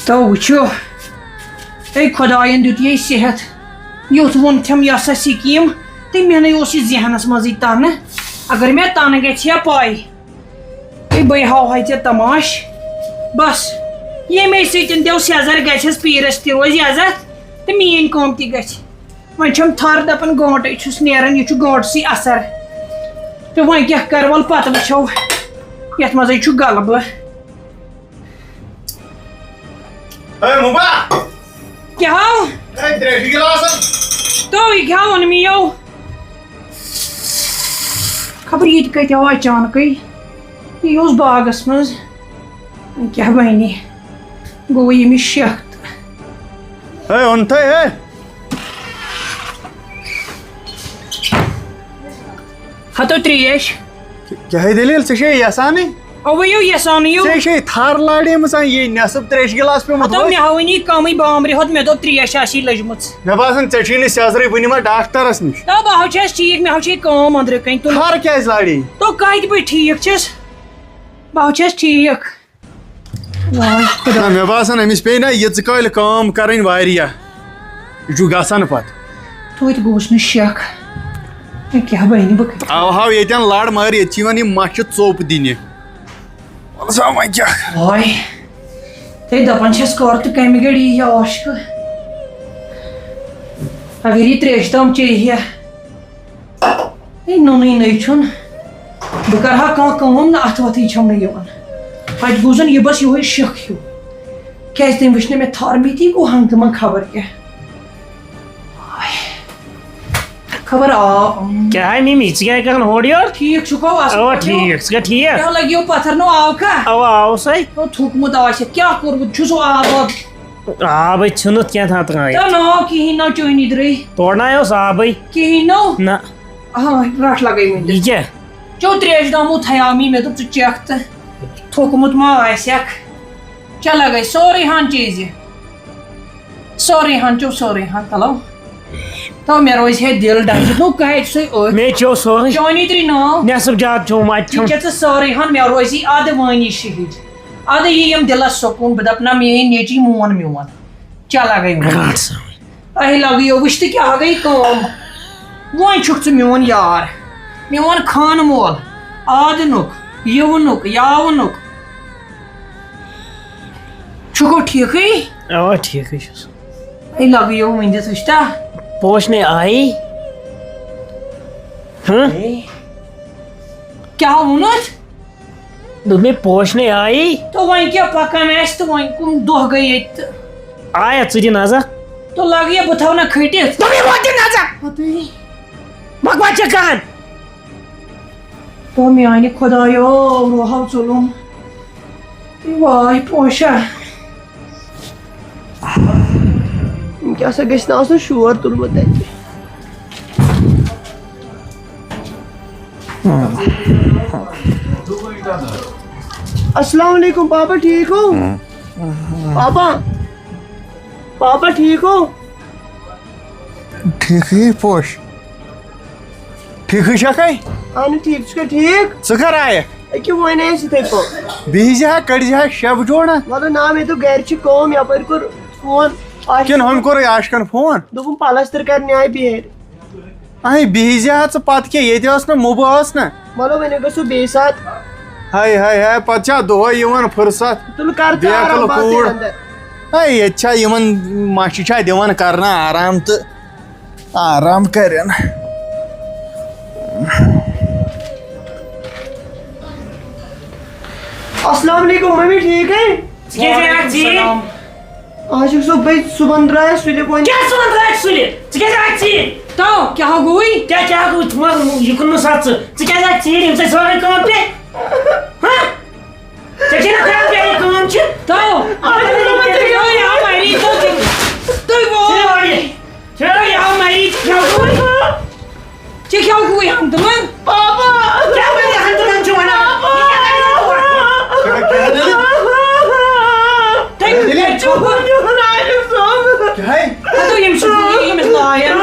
تو وچھو اے خدایَن دیُت یے صحت یُتھ ووٚن تھم یہِ ہسا سکیٖم تہٕ مےٚ نَے اوس یہِ ذہنَس منٛزٕے تَنہٕ اگر مےٚ تَنہٕ گژھِ ہا پاے ہے بٔے ہاوہاے ژےٚ تماش بس ییٚمے سۭتۍ دیو سیٚزر گژھٮ۪س پیٖرس تہِ روزِ عزت تہٕ میٛٲنۍ کٲم تہِ گژھِ وۄنۍ چھم تھر دپان گٲنٹے چھُس نیران یہِ چھُ گٲنٹسٕے اثر تہٕ وۄنۍ کیٛاہ کر وَل پتہٕ وٕچھو یتھ منٛزٕے چھُ غلبہٕ کیٛاہ ہاو تو یہِ کیٛاہ اوٚن مِیو خبر یہِ تہِ کتہِ آو اچانکٕے یہِ اوس باغس منٛز وۄنۍ کیٛاہ بنہِ گوٚو ییٚمِس شک تہٕ ہتو تریش کیٛاہ دٔلیٖل ژےٚ چھے یژھانٕے اوٚوَیو یژھانٕے ژےٚ چھے تھر لاڑیمٕژ یہِ نٮ۪صٕب تریشہِ گِلاس پیوٚمُت ہتو مےٚ ہاوٕنی کمٕے بامبرِ ہوت مےٚ دوٚپ تریش آسی لٔجمٕژ مےٚ باسان ژےٚ چھی نہٕ سیٚزرٕے بہٕ نِمہٕ ڈاکٹرس نِش تو بہٕ ہاو چھس ٹھیٖک مےٚ ہاو چھے کٲم أنٛدرٕ کَنۍ تھر کیٛازِ لاڑے تو کتہِ بہٕ ٹھیٖک چھس بہٕ ہاو چھس ٹھیٖک مےٚ باسان أمِس پیٚیہِ نا یِژ کالہِ کٲم کرٕنۍ واریاہ یہِ چھُ گژھان پتہٕ توتہِ گوٚوُس نہٕ شک کیٛاہ بنہِ بہٕ اوہاو ییٚتٮ۪ن لڑ مگر ییٚتہِ چھِ یِوان یِم مچھِ ژوٚپ دِنہِ وَلہٕ سا وۄنۍ کیٛاہ واے تے دپان چھس کر تہٕ کمہِ گٔڑۍ یی ہا عاشقہٕ اگر یہِ تریشہِ تام چیٚیہِ ہا ہے نوٚنُے نٔے چھُنہٕ بہٕ کرٕ ہا کانٛہہ کٲم نہ اتھ وتھٕے چھم نہٕ یِوان وۄنۍ گوٚو زن یہِ بس یِہوے شک ہیوٗ کیٛازِ تٔمۍ وٕچھ نہٕ مےٚ تھر بِہتی گوٚو ہنگتہٕ منٛگ خبر کیٛاہ خبر آ کیا ہے ممی ژٕ کیٛاہ کران ہورٕ یورٕ ٹھیٖک چھُکھو اوا ٹھیٖک ژٕ گٔے ٹھیٖک کیٛاہ لگیو پتھر نو آو کھا اوا آو سَے تھوٚکمُت آسہِ کیٛاہ کوٚرمُت چھُ سُہ آب آبٕے ژھٕنُتھ کینٛژھا ترٛٲیِتھ تو نو کِہیٖنۍ نو چٲنی درٕے تورٕ نَے اوس آبٕے کِہیٖنۍ نو نہ رٹھ لگٲے ؤنۍ یہِ کیٛاہ چو تریش دامو تھیاو مےٚ دوٚپ ژٕ چکھ تہٕ تھوٚکمُت ما آسٮ۪کھ چا لگٲے سورُے ہن چیٖزِ سورُے ہن چو سورُے ہن تلو تو مےٚ روزِ ہے دِل ڈنٛجہِ نو کَتہِ سُے أتھۍ مےٚ چیوٚو سورُے چٲنی ترٛی ناو نٮ۪صٕب زیادٕ چیوٚم اَتہِ چھُم ژٕ سورُے ہن مےٚ روزی اَدٕ وٲنی شہید اَدٕ یِیِم دِلس سکوٗن بہٕ دپ نہ میٲنۍ نیٚچی مون میون چا لگٲے تۄہہِ لگٲیو وٕچھ تہٕ کیٛاہ گٔے کٲم وۄنۍ چھُکھ ژٕ میون یار میون خانہٕ مول آدنُک یِونُک یاونُک چھُکھو ٹھیٖکھٕے اوا ٹھیٖکٕے چھُس ہے لگٲیو ؤنِتھ وٕچھتا پوشنے آیی کیٛاہ ووٚنُتھ دوٚپ مےٚ پوشنے آیی تو وۄنۍ کیٛاہ پکان آسہِ تہٕ وۄنۍ کٕم دۄہ گٔے ییٚتہِ تہٕ آیا ژٕ دِ نظر تو لگہِ بہٕ تھاو نہ کھٔٹِتھ بکواس چھےٚ کران تو میانہِ خۄدایو روہو ژوٚلُم واے پوشا کیٛاہ سا گژھِ نہٕ آسُن شور تُلمُت تَتہِ السلام علیکم پاپا ٹھیک ہو پاپا ٹھیک ہو ٹھیٖکھٕے پوش ٹھیٖکھٕے چھکھے اہن ٹھیک ژٕ چھُکھا ٹھیک ژٕ کر آیکھ أکیاہ وۄنۍ ٲسۍ یِتھٕے پٲٹھۍ بِہزِ ہا کٔڑزِ ہا شب جوڑا مطلب نا مےٚ دوٚپ گرِ چھِ کٲم یپٲرۍ کوٚر فون کِنہٕ ہُمۍ کوٚرُے عاشقن فون دوٚپُن پلستر کرنہِ آیہِ بِہٲرۍ اَہے بِہزِ ہا ژٕ پتہٕ کیٛاہ ییٚتہِ ٲس نہ مُبہٕ ٲس نہ مطلب وۄنۍ گژھو بیٚیہِ ساتہٕ ہاے ہاے ہاے پتہٕ چھا دۄہے یِوان فرست تُل کر ژٕ بیٚیہِ آرام اکٕل باتھٕے کوٗر انٛدر ہے ییٚتہِ چھا یِمن مچھِ چھا دِوان کرنہٕ آرام تہٕ آرام کرن السلام علیکم ممی ٹھیک ہے ژٕ کیٛازِ آکھ ژیٖرۍ عاشق صُبحٲے صُبحن درٛایس سُلہِ وۄنۍ کیٛاہ صُبحن درٛاکھ سُلہِ ژٕ کیٛازِ آکھ ژیٖرۍ تو کیٛاہ گوٚوُے کیٛاہ گوٚو یہِ کُنمہٕ سا ژٕ کیٛازِ آکھ ژیٖرۍ ییٚمہِ سۭتۍ سورُے کٲم پیٚیہِ ژےٚ چھے نہ خیال پیٚیہِ یہِ کٲم چھِ ژےٚ کیٛاہ گوٚوُے ہنگتہٕ منٛگ ییٚمِس لاین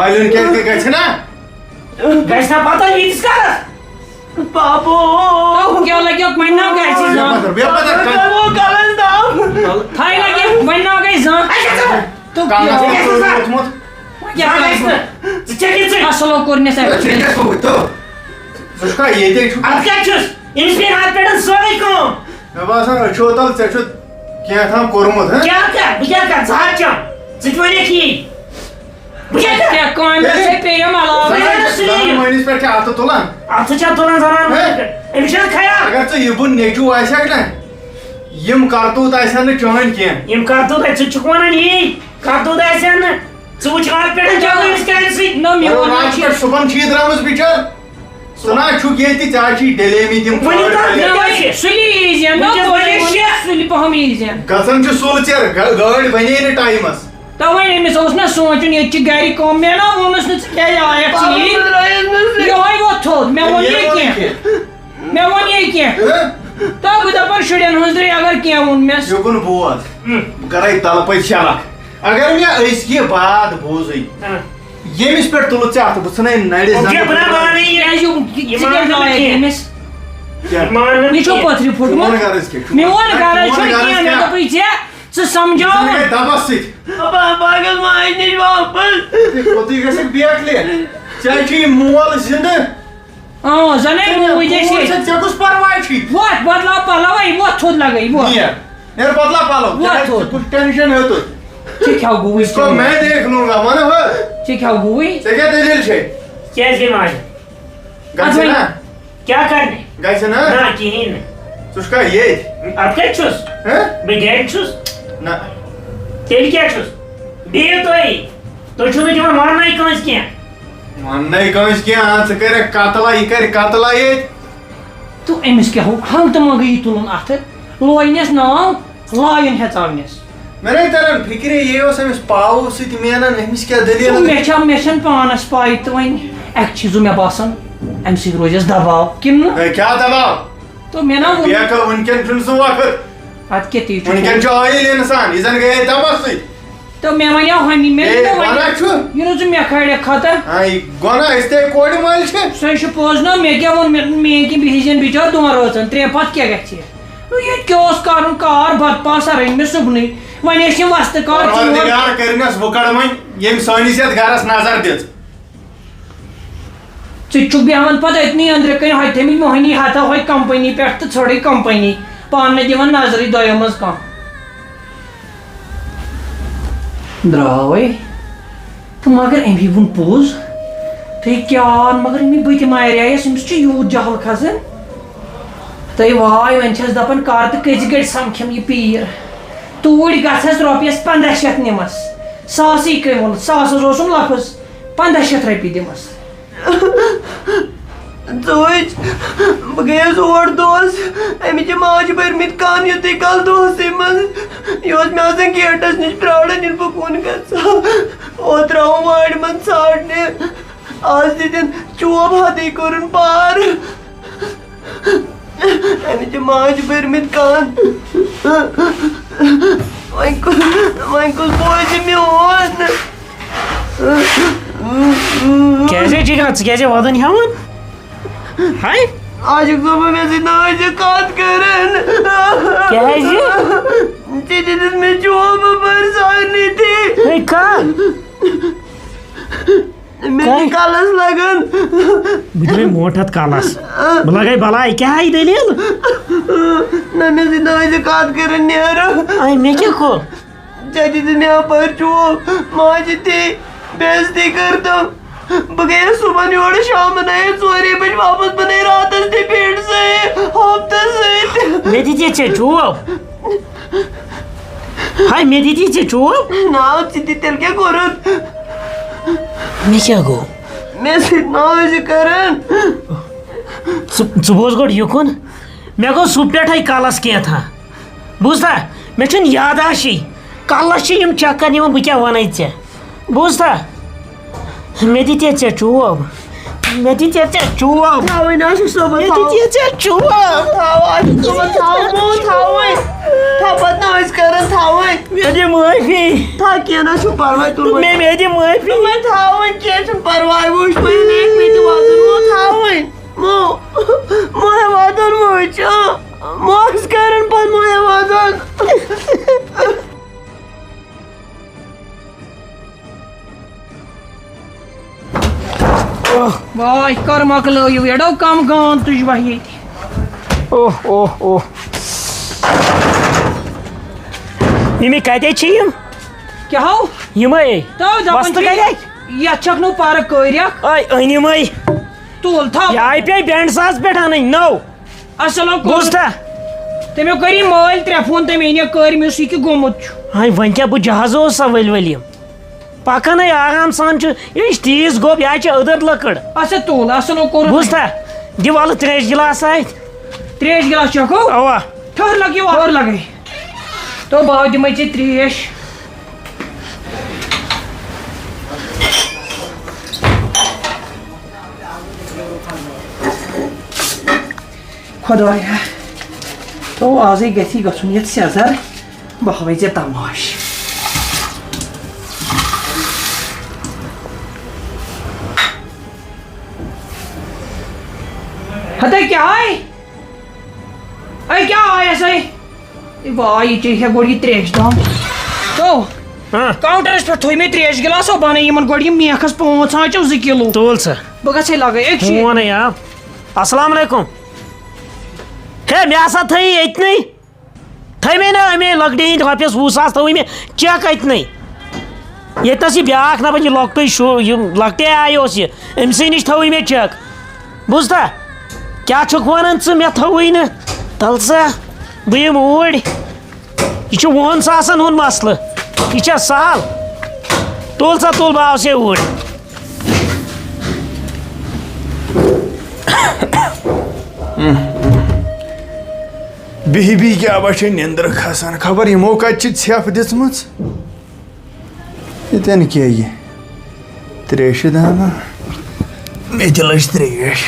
مالین کیا گژھِ نا گژھِ نا پتہ ییٖتِس کالس Papo! تو کیا لگی وۄنۍ نا گژھِ زان Papo, kalan dam! تھاے لگی وۄنۍ نا گژھِ زان تو کانٛگٕر ووٚتھمُت کیٛاہ گژھِ کرٕ نہٕ ژٕ ژےٚ کیٛاہ ژٕ اصلو کوٚر مےٚ سٮ۪ٹھاہ ژٕ چھُکھا ییٚتے چھُکھ اتھ کیٛاہ چھُس أمِس پیٚیہِ اَتھ پٮ۪ٹھ سورُے کٲم مےٚ باسان أچھو تل ژےٚ چھُتھ کینٛہہ تام کوٚرمُت ہہ کیٛاہ کر بہٕ کیٛاہ کر ژٕ ہا چم ژٕ تہِ وَنیکھ یی بہٕ کیٛاہ کر کیٛاہ کامہِ ژےٚ پیٚیَم علاوٕ زنان مٲنِس پٮ۪ٹھ چھِ اَتھٕ تُلان اَتھٕ چھا تُلان زنان أمِس چھا خیال اگر ژٕ یہِ بُن نیٚچوٗ آسٮ۪کھ نا یِم کرتوٗت آسن نہٕ چٲنۍ کینٛہہ یِم کرتوٗت ژٕ چھُکھ وَنان یی کرتوٗت آسن نہٕ ژٕ وٕچھ اَتھ پٮ۪ٹھ کیٛاہ أمِس کامہِ سۭتۍ نہ میون راتھ پٮ۪ٹھ صُبحن چھِ درٛامٕژ بِچٲر ژٕ نا چھُکھ ییٚتہِ ژےٚ چھِی ڈلیمٕتۍ یِم سُلی ییٖزٮ۪ن سُلہِ پہم ییٖزٮ۪ن گژھان چھُ سُل ژیر گٲڑۍ بنے نہٕ ٹایمس تَوَے أمِس اوس نا سونٛچُن ییٚتہِ چھِ گرِ کٲم مےٚ نا ووٚنُس نہٕ ژٕ کیٛازِ آیَکھ ژیٖرۍ یِہوے ووت تھوٚد مےٚ ووٚن یے کینٛہہ مےٚ ووٚن یے کینٛہہ تو بہٕ دَپان شُرٮ۪ن ہٕنٛز درٛے اگر کینٛہہ ووٚن مےٚ یوکُن بوز بہٕ کرے تلہٕ پٔتۍ شلکھ اگر مےٚ أزکہِ باد بوزٕے ییٚمِس پٮ۪ٹھ تُلُتھ ژےٚ اَتھٕ بہٕ ژھٕنَے نرِ یہِ چھُ پٔتھرِ پھُٹمُت میون غرض چھُنہٕ کینٛہہ مےٚ دوٚپُے ژےٚ سمجھاوُن دبس سۭتۍ Pagas mais niş vapas! کوٚتٕے گژھکھ بیکلہِ ژےٚ چھُے مول زِندٕ زَنے موٗدۍ ٲسۍ ییٚتہِ ژےٚ کُس پرواے چھُے ووت بدلاو پَلوَے ووت تھوٚد لگٲے ووت نیرٕ بدلا پلو کُس ٹینشن ہے تُہۍ ژےٚ کھٮ۪و گوٗوٕے اس کو میں دیکھ لوں گا ون ہو ژےٚ کھٮ۪و گوٗوٕے ژےٚ کیٛاہ دٔلیٖل چھے کیٛازِ گٔے ماجہِ گژھِ نا کیٛاہ کرنہِ گژھِ نا نہ کِہیٖنۍ نہٕ ژٕ چھُکھا ییٚتہِ اَتھ کَتہِ چھُس بہٕ گرِ چھُس نہ تیٚلہِ کیٛاہ چھُس بِہِو تُہۍ چھُو نہٕ دِوان ورنَے کٲنٛسہِ کینٛہہ وَننَے کٲنٛسہِ کینٛہہ ژٕ کَرکھ کتلا یہِ کَرِ کتلا ییٚتہِ تو أمِس کیٛاہ ہُہ ہنٛگ تہٕ منٛگٕے یہِ تُلُن اَتھٕ لوینَس ناو لایُن ہیٚژاونَس مےٚ نَے تران فِکرے یہِ اوس أمِس پاوو سۭتۍ مینان أمِس کیٛاہ دٔلیٖل مےٚ چھَنہٕ پانَس پاے تہٕ وۄنۍ اَکہِ چیٖزو مےٚ باسان اَمہِ سۭتۍ روزٮ۪س دباو کِنہٕ نہٕ کیٛاہ دباو تو مےٚ نا ووٚن بیکل وٕنکٮ۪ن چھُنہٕ سُہ وقت اَدٕ کیٛاہ تی چھُ وٕنکٮ۪ن چھُ ٲیِل اِنسان یہِ زن گٔیے دبس سۭتۍ تہٕ مےٚ وَنیو ہَمہِ مےٚ گۄناہ چھُ یہِ نہٕ ژٕ مےٚ کھالکھ خطر یہِ گۄناہ أسۍ تے کورِ مٲلۍ چھِ سۄے چھُ پوٚز نا مےٚ کیٛاہ ووٚن میٛٲنۍ کِنۍ بِہِزٮ۪ن بِچٲر دۄن رٲژن ترٛےٚ پتہٕ کیٛاہ گژھِ ییٚتہِ کیٛاہ اوس کَرُن کار بتہٕ پاسا رٔنۍ مےٚ صُبنٕے وۄنۍ ٲسۍ یِم وستہٕ کار پروردگار کٔرنَس وٕکڑ وۄنۍ ییٚمۍ سٲنِس یتھ گرس نظر دِژ ژٕ چھُکھ بیٚہوان پتہٕ أتنی أنٛدرٕ کَنۍ ہۄتہِ تھٲیمٕتۍ موہنی ہتھا ہۄتہِ کمپٔنی پٮ۪ٹھ تہٕ ژھٕڑٕے کمپٔنی پانہٕ نہٕ دِوان نظرٕے دۄیو منٛز کانٛہہ درٛاوے تہٕ مگر أمۍ ووٚن پوٚز تہٕ کیٛاہ مگر أمۍ بہٕ تہِ ماریایس أمِس چھُ یوٗت جہل کھسان تہٕ واے وۄنۍ چھَس دپان کر تہٕ کٔژِ گٔڑۍ سمکھِم یہِ پیٖر توٗرۍ گژھس رۄپیس 1500 نِمس ساسٕے کٔمۍ ووٚن ساسس اوسُم لفظ 1500 رۄپیہِ دِمس Soch, bہٕ گٔیَس اور دۄہس أمِس چھِ ماجہِ بٔرمٕتۍ کَن یُتُے کال دۄہسٕے منٛز یہِ اوس مےٚ آسان گیٹس نِش پرٛاران ییٚلہِ بہٕ کُن گژھٕ اوترٕ آوُم وارِ منٛز ژھانٛڈنہِ آز دِتِن چوب ہتھٕے کوٚرُن پار أمِس چھِ ماجہِ بٔرمٕتۍ کَن وۄنۍ کُس بوزِ میون کیٛازِ ٹھیٖک ژٕ کیٛازِ وَدُن ہٮ۪وان ہاے آز چھُکھ ژٕ مےٚ سۭتۍ نہٕ ٲسۍ کتھ کران کیٛازِ ژےٚ دِتِس مےٚ چوبہٕ بٔر سارنٕے تہِ ہے کر مےٚ چھِ کلس لگان بہٕ دِمے موٹ اَتھ کلس بہٕ لگے بلاے کیٛاہ آیہِ دٔلیٖل نہ مےٚ سۭتۍ نہٕ ٲسۍ کتھ کران نیرٕ آے مےٚ کیٛاہ کوٚر ژےٚ دِتِس مےٚ اپٲرۍ چوب ماجہِ تہِ بے عزتی کٔرتم بہٕ گٔیَس صُبحن یورٕ شامن آیَس 4 بجہِ واپس بہٕ نَے راتس تہِ پیٖٹسٕے ہفتس سۭتۍ مےٚ دِتی ژےٚ چوب ہاے مےٚ دِتی ژےٚ چوب نا ژٕ تہِ تیٚلہِ کیٛاہ کوٚرُتھ مےٚ کیٛاہ گوٚو مےٚ سۭتۍ نا ٲسۍ کران ژٕ بوز گۄڈٕ یُکُن مےٚ گوٚو سُہ پٮ۪ٹھَے کلس کینٛژھا بوٗزتھا مےٚ چھُنہٕ یاداشٕے کلس چھِ یِم چکر یِوان بہٕ کیٛاہ وَنَے ژےٚ بوٗزتھا مےٚ دِتے ژےٚ چوب مےٚ دِتے ژےٚ چوب تھاوٕنۍ آسہِ صُبحن مےٚ دِتے ژےٚ چوب تھاو آسہِ صُبحن تھاو تھاوٕنۍ پتہٕ نہ ٲسۍ کران تھاوٕنۍ مےٚ دِ معٲفی تھا کینٛہہ نہ چھُ پرواے تُل مےٚ دِ معٲفی وۄنۍ تھاو وۄنۍ کینٛہہ چھُنہٕ پرواے وٕچھ وۄنۍ لیکھ مےٚ تہِ واتُن مو تھاو وۄنۍ موے واتُن وٕچھ موکس کرن پتہٕ موے واتُن واے کر مۄکلٲیِو ایڈو کم گان تُجوا ییٚتہِ اوہ اوہ اوہ یِم کتے چھ یِم کیٛاہ ہو یِمے تو دپان وستہٕ کتے یتھ چھکھ نہٕ پرٕ کٲرِکھ أے أنِمٕے تُل تھاو یہِ آیہِ پیٚیہِ بینٛڈ ساز پٮ۪ٹھ اَنٕنۍ نٔو اصل بوٗزتھا تٔمۍ کٔری مٲلۍ 3 فون تٔمۍ أنۍ کٲرمِس یہِ کہِ گوٚمُت چھُ ہاے وۄنۍ کیٛاہ بہٕ جہاز اوس سا ؤلۍ ؤلۍ یِم پکان ہے آرام سان چھُ یہِ چھِ تیٖژ گوٚب یہِ چھِ أدٕر لٔکٕر اچھا تُل اصل کوٚر بوٗزتھا دِ وَلہٕ ترٛیش گِلاس اَتھِ تریش گلاس چکھو اَوا ٹھٔہر لگیو اور لگے تو بہٕ دِمے ژےٚ تریش خۄدایا تو آزے گژھی گژھُن یتھ سیٚزر بہٕ ہاوے ژےٚ تماش ہتے کیٛاہ آے اے کیٛاہ آیس اے واے یہِ چے گۄڈٕ یہِ تریش دام تو کاونٹرس پٮ۪ٹھ تھوٚو مےٚ تریش گِلاسو بنٲے یِمن گۄڈٕ یِم میکھس 5 آنٛچو 2 کِلوٗ تُل سا بہٕ گژھے لگے أکۍ فون ہے آو السلام علیکم ہے مےٚ ہسا تھٲیی ییٚتنٕے تھٲے مےٚ نا اَمے لۄکٹہِ ہِنٛدۍ رۄپیَس 20 ساس تھٲوٕے مےٚ چیک اَتنٕے ییٚتنَس یہِ بیٛاکھ نفر یہِ لۄکٹُے یِم لۄکٹے آیہِ اوس یہِ أمسٕے نِش تھٲوٕے مےٚ چیک بوٗزتھا کیٛاہ چھُکھ وَنان ژٕ مےٚ تھٲوٕے نہٕ تَل سا بہٕ یِمہٕ اوٗرۍ یہِ چھُ 20 ساسن ہُنٛد مسلہٕ یہِ چھا سہل تُل سا تُل بہٕ آوسے اوٗرۍ بِہی بِہی کیٛاہ بچھِ نیندرٕ کھسان خبر یِمو کتہِ چھِ ژھٮ۪پھ دِژمٕژ ییٚتٮ۪ن کیٛاہ یہِ تریشہِ دانا مےٚ تہِ لٔج تریش